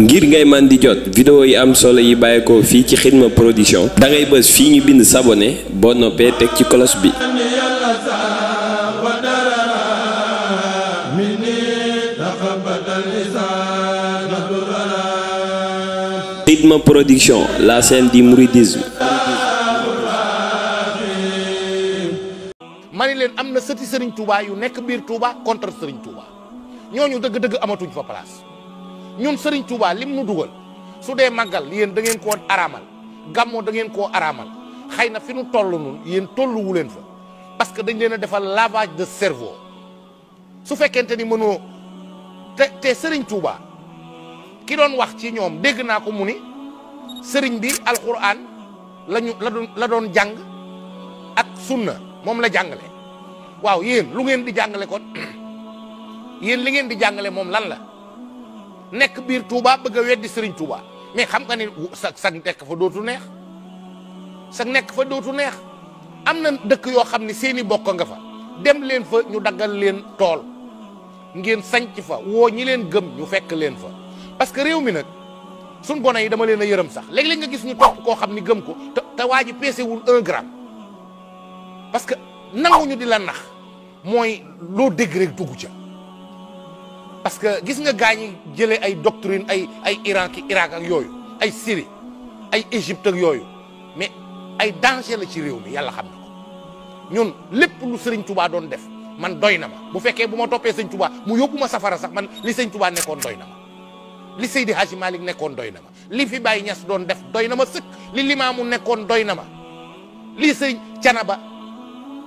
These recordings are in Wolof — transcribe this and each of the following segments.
ngir ngay man di jot vidéo yi am solo yi bàyyeekoo fii ci Xidma Production da ngay bës fii ñu bind s'abonner boo noppee teg ci cloche bi. Xidma Production, la chaîne du mouridisme. mani leen am na sëti Serigne Touba yu nekk biir Touba contre Serigne Touba ñooñu dëgg-dëgg amatuñ fa place ñun Serigne Touba lim nu dugal su dee màggal yéen da ngeen koo araamal gàmmoo da ngeen koo araamal xëy na fi nu toll nun yéen tolluwu leen fa parce que dañ leen a defal lavage de cerveau su fekkente ni mënoo te Serigne Touba ki doon wax ci ñoom dégg naa ko mu ni Serigne bi alquran la doon jàng ak sunna moom la jàngale waaw yéen lu ngeen di jàngale kon yéen li ngeen di jàngale moom lan la nekk biir Touba bëgg a weddi Serigne Touba mais xam nga ni sa nekk fa dootu neex sa nekk fa dootu neex am na dëkk yoo xam ne seeni bokk nga fa dem leen fa ñu daggal leen tool ngeen sanc fa woo ñi leen gëm ñu fekk leen fa parce que réew mi nag suñ gone yi dama leen a yërëm sax léeg-léeg nga gis ñu topp koo xam ni gëm ko te waa ji peese wul 1 gramme parce que nanguñu di la nax mooy loo dégg rek dugg ca parce que gis nga gaa ñi jëlee ay doctrine ay Iran ki Irak ak yooyu ay Syrie ay Égypte ak yooyu mais ay danger la ci réew mi yàlla xam na ko ñun lépp lu Serigne Touba doon def man doy na ma bu fekkee bu ma toppee Serigne Touba mu yóbbu ma safara sax man li Serigne Touba nekkoon doy na ma li Seydi Hadji Malick nekkoon doy na ma li fi Baye Niass doon def doy na ma sëkk li Limaamu nekkoon doy na ma li Serigne Canaba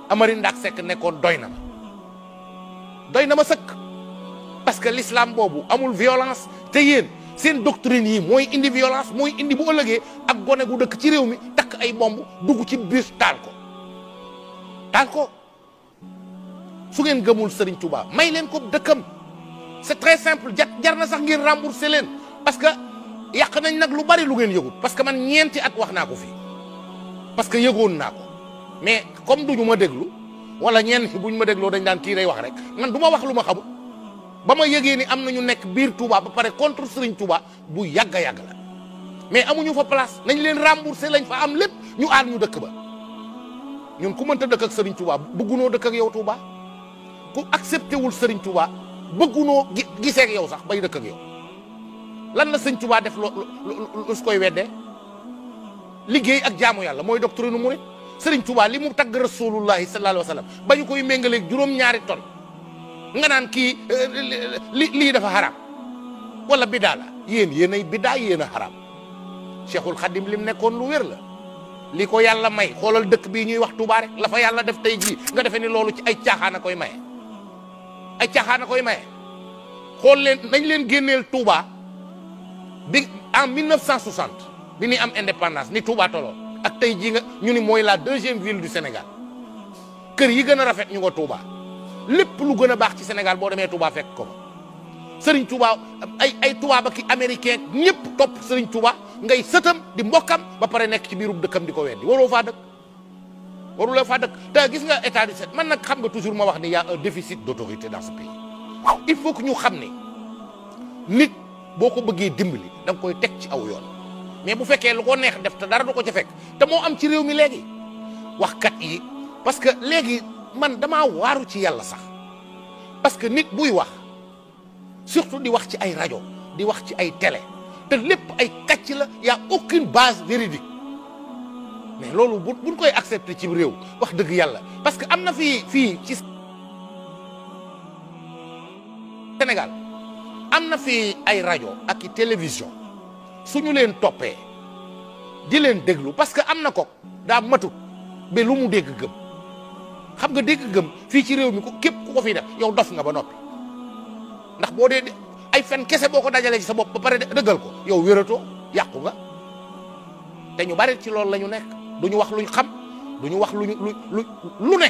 Amari Ndak Seck nekkoon doy na ma sëkk parce que l'islam boobu amul violence te yéen seen doctrine yi mooy indi violence mooy indi bu ëllëgee ak gone gu dëkk ci réew mi takk ay bomb dugg ci biir taal ko su ngeen gëmul Serigne Touba may leen ko dëkkam c'est très simple jar na sax ngeen rembourser leen parce que yàq nañ nag lu bari lu ngeen yëgut parce que man ñeenti at wax naa ko fii parce que yëgoon naa ko mais comme duñu ma déglu wala ñenn buñ ma dégloo dañ daan kii day wax rek man du ma wax lu ma xamul ba ma yëgee ni am na ñu nekk biir Touba ba pare contre Serigne Touba bu yàgg a yàgg la mais amuñu fa place nañ leen rembourser lañ fa am lépp ñu aar ñu dëkk ba ñun ku mënta dëkk ak Serigne Touba bëggunoo dëkk ak yow Touba ku accepté wul Serigne Touba bëggunoo gisee ak yow sax bay dëkk ak yow lan la Serigne Touba def lu su koy weddee liggéey ak jaamu yàlla mooy doctrine murid Serigne Touba li mu tagg rasulullahi sallallahu alayhi wa sallam ba ñu koy méngaleeg juróom-ñaari ton nga naan kii lii dafa xaraam wala bidaa la yéen ay bidaa yéen a xaraam Cheikhul Khadim lim nekkoon lu wér la li ko yàlla may xoolal dëkk bii ñuy wax Touba rek la fa yàlla def tey jii nga defee ni loolu ci ay caaxaan a koy maye ay caaxaan a koy maye xool leen nañ leen génneel Touba bi en 1960 bi ñuy am indépendance ni Touba toloo ak tey jii nga ñu ni mooy la 2e ville du Sénégal kër yi gën a rafet ñu nga Touba lépp lu gën a baax ci Sénégal boo demee Touba fekk ko Serigne Touba ay Touba ba ki américain ñëpp topp Serigne Touba ngay sëtam di mbokkam ba pare nekk ci biirub dëkkam di ko weddi waroo faa dëkk te gis nga état du Sénégal man nag xam nga toujours ma wax ni y a un déficit d'autorité dans ce pays il faut que ñu xam ne nit boo ko bëggee dimbali da nga koy teg ci aw yoon mais bu fekkee lu ko neex def te dara du ko ca fekk te moo am ci réew mi léegi waxkat yi parce que léegi man damaa waaru ci yàlla sax parce que nit buy wax surtout di wax ci ay rajo di wax ci ay télé te lépp ay kàcc la y a aucune base véridique mais loolu buñ koy accepter ci réew wax dëgg yàlla parce que am na fii ci Sénégal am na fii ay rajo ak i télévision suñu leen toppee di leen déglu parce que am na ko daa matut ba lu mu dégg gëm xam nga dégg gëm fii ci réew mi képp ku ko fii def yow dof nga ba noppi ndax boo dee ay fen kese boo ko dajalee ci sa bopp ba pare dëggal ko yow wératoo yàqu nga te ñu bari ci loolu la ñu nekk du ñu wax luñ xam du ñu wax lu ne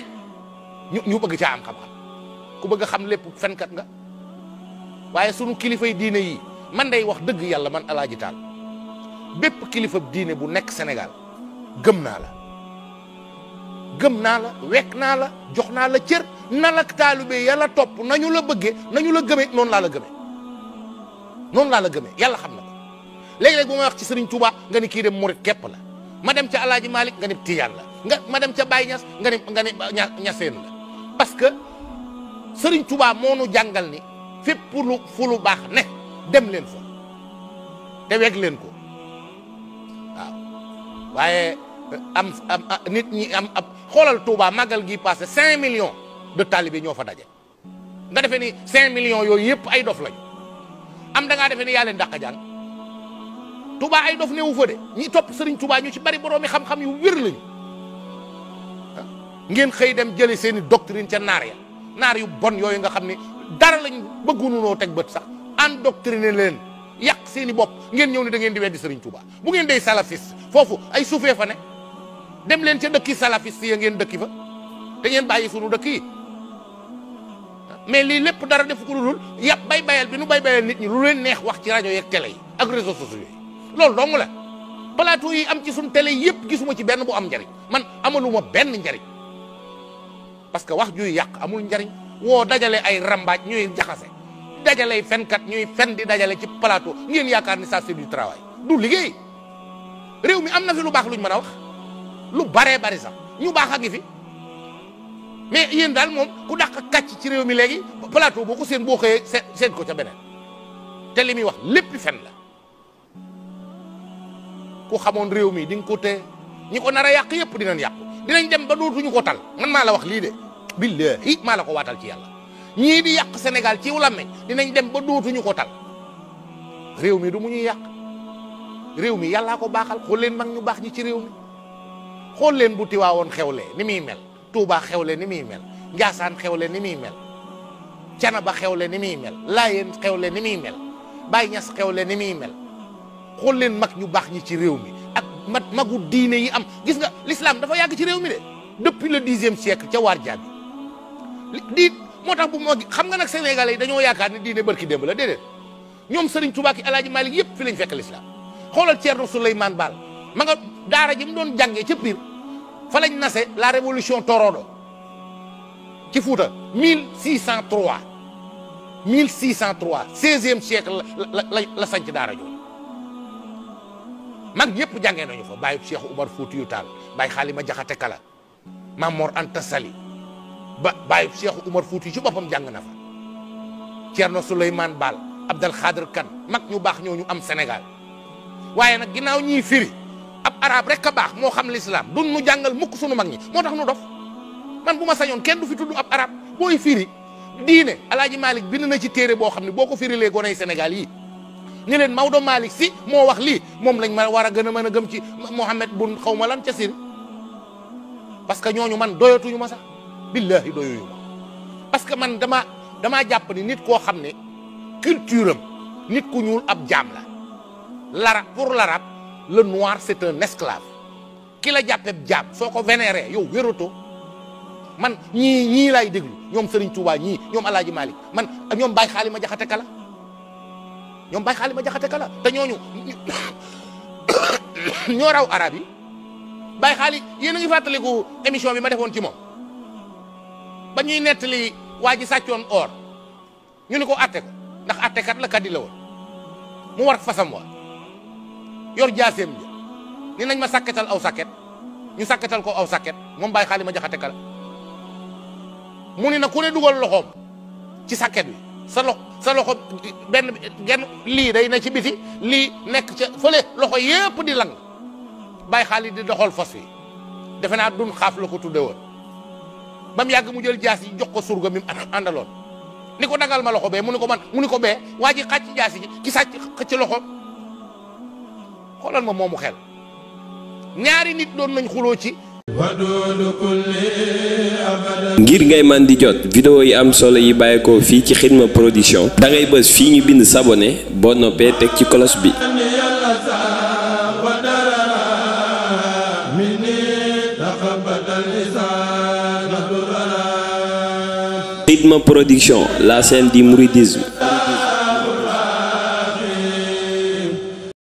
ñu bëgg caa am xam-xam ku bëgg a xam lépp fenkat nga waaye sunu kilifay diine yi man day wax dëgg yàlla man Alaaji Taal bépp kilifa diine bu nekk Sénégal gëm naa la wekk naa la jox naa la cër na la taalibe yàlla topp nañu la bëggee nañu la gëmee noonu laa la gëmee noonu laa la gëmee yàlla xam na ko. léegi-léeg bu may wax ci Serigne Touba nga ni kii dem murit képp la ma dem ca Alaaji Malick nga ni Tijaan la ma dem ca Baye Niass nga ni Ñaseen la parce que Serigne Touba moo nu jàngal ni fépp fu lu baax ne dem leen fa te weg leen ko waaw waaye nit ñi am ab xoolal Touba màggal gi passé 5 millions de talibé ñoo fa daje nga defee ni 5 millions yooyu yëpp ay dof lañu am da ngaa defee ni yaa leen dàq jàng Touba ay dof newu fa de ñi topp Serigne Touba ñu ci bari boroomi xam-xam yu wér lañu ngeen xëy dem jële seeni doctrine ca naar yu bon yooyu nga xam ne dara lañ bëggununoo teg bët sax endoctriner leen yàq seeni bopp ngeen ñëw ni da ngeen di weddi Serigne Touba bu ngeen dey salafiste foofu ay suufee fa ne dem leen ca dëkki salafiste ya ngeen dëkki fa te ngeen bàyyi sunu dëkk yi mais lii lépp dara def ko lu dul yàpp bay bayal bi nu bay bayal nit ñi lu leen neex wax ci rajo yeeg télé yi ak réseaux sociaux yi loolu dong la plateau yi am ci suñu télé yëpp gisuma ci benn bu am njariñ man amaluma benn njariñ parce que wax juy yàq amul njariñ woo dajale ay rambaaj ñuy jaxase dajale fenkat ñuy fen di dajale ci plateau ngeen yaakaar ni ça c'est du travail du liggéey réew mi am na fi lu baax luñ mën a wax lu baree bari sax ñu baax a ngi fi mais yéen daal moom ku dàq kàcc ci réew mi léegi plateau boo ko seen boo xëyee seen ko ca beneen te li muy wax lépp fen la ku xamoon réew mi di nga ko téye ñi ko nar a yàq yëpp dinañ yàqu dinañ dem ba dootuñu ko tal man maa la wax lii de billahi maa la ko waatal ci yàlla ñii di yàq Sénégal ci làmmeñ dinañ dem ba dootuñu ko tal réew mi du mu ñuy yàq réew mi yàllaa ko baaxal xool leen mag ñu baax ñi ci réew mi xool leen bu Tiwaawoon xewlee ni muy mel Touba xewle ni muy mel Njaasaan xewle ni muy mel Canaba xewle ni muy mel Laayeen xewle ni muy mel Baay Ñas xewle ni muy mel xool leen mag ñu baax ñi ci réew mi ak magu diine yi am gis nga l'islam dafa yàgg ci réew mi de depuis le 10e siècle ca waar jaabi di moo tax bu ma xam nga nag sénégalais yi dañoo yaakaar ni diine barki démb la déedéet ñoom Serigne Touba ki Alaaji Malick yëpp fi lañ fekk l'islam xoolal Thierno Souleymane Baal ma nga daara ji mu doon jàngee ca Pire fa lañ nase la révolution torodo ci Fuuta 1603 16e siècle la sanc daara jooju mag ñëpp jàngee nañu fa bàyyi Cheikh Oumar Foutiyou Tall bàyyi Xaalima Jaxate Kala Maam Mor Anta Sali bàyyi Cheikh Oumar Foutiyou ci boppam jàng na fa Thierno Souleymane Baal Abdel Khadr Kane mag ñu baax ñooñu am Sénégal waaye nag ginnaaw ñiy firi ab arab rek a baax moo xam l'islam duñ nu jàngal mukk sunu mag ñi moo tax nu dof man bu ma sañoon kenn du fi tudd ab arab booy firi diine Alaaji Malick bind na ci téere boo xam ne boo ko firilee goney Sénégal yi ñu leen Maodo Malick si moo wax lii moom lañ ma war a gën a mën a gëm ci Mohamed bun xaw ma lan ca Syrie parce que ñooñu man doyatuñu ma sax billahi doyuñu ma parce que man damaa jàpp ni nit koo xam ne culture am nit ku ñuul ab jaam la pour l'arabe le noir c'est un esclave ki la jàppee jaam soo ko vénéré yow wératoo man ñii laay déglu ñoom Serigne Touba ñii ñoom Alaaji Malick man ñoom Baye Xaalima Jaxate Kala ñoom Baye Xaalima Jaxate Kala te ñooñu ñoo raw arab yi Baye Xaali yéen a ngi fàttaliku émission bi ma defoon ci moom ba ñuy nettali waa ji sàccoon or ñu ni ko atte ko ndax attekat la kaddi la woon mu war fasam wa yor jaaseem ja ni nañ ma sàkketal aw sàkket ñu sàkketal ko aw sàkket moom Baye Xaalima Jaxate Kala mu ni na ku ne dugal loxoom ci sàkket bi sa loxo benn genn lii day na ci biti lii nekk ca fële loxo yépp di lang Baye Xaali di doxal fas wi defe naa dun xaaf la ko tudde woon ba mu yàgg mu jël jaas yi jox ko surga mi àndaloon ni ko dagal ma loxo bee mu ni ko man mu ni ko bee waa ji xàcc jaas yi ki sàcc xëcc loxo xoolal ma moomu xel ñaari nit doon nañ xuloo ci ngir ngay man di jot vidéo yi am solo yi bàyyeekoo fii ci Xidma Production da ngay bës fii ñu bind s'abonner boo noppee teg ci cloche bi Xidma Production, la scène du mouridisme.